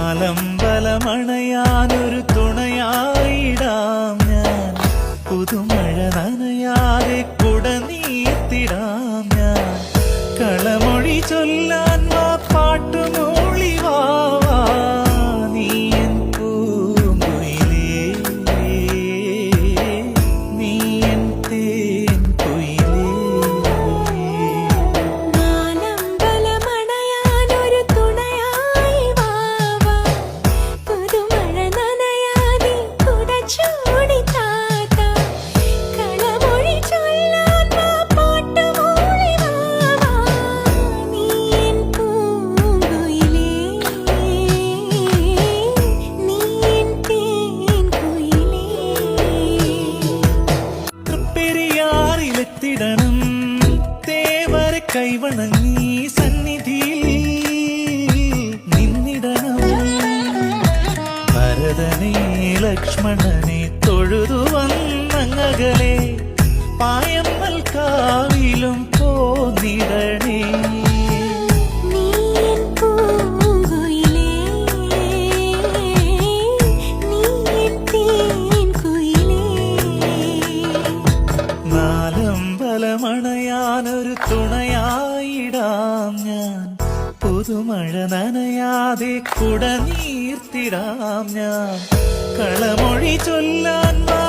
നാലമ്പലമണയാനൊരു തുണയായിടാം ഞാൻ. പുതുമഴ നനയാതെ കുട നീർത്തിടാം ഞാൻ. കളമൊഴി ചൊല്ലാൻ വാ പാട്ടുമൂളി വാ നീ എൻ പൂങ്കുയിലേ, നീ എൻ തേൻ കുയിലേ. നാലമ്പലമണയാനൊരു തുണയായി വാവാ, പുതുമഴ നനയാതെ കുട ചൂടി താത്താ. കളമൊഴി ചൊല്ലാൻ വാ പാട്ടുമൂളി വാവാ നീ എൻ പൂങ്കുയിലേ, നീ എൻ തേൻ കുയിലേ. പെരിയാറിലെത്തിടണം തേവരെ കൈവണങ്ങി സന്നിധിയിൽ നിന്നിടണം. ഭരതനെ ലക്ഷ്മണനെ തൊഴുതു വന്നങ്ങകലെ പായമ്മൽ കാവിലും പോന്നിടണേ. നീ എൻ പൂങ്കുയിലേ, നീ എൻ തേൻ കുയിലേ. നാലമ്പലമണയാനൊരു തുണയായിടാം ഞാൻ. പുതുമഴ നനയാതെ കുട നീർത്തിടാം ഞാൻ. കളമൊഴി ചൊല്ലാൻ വാ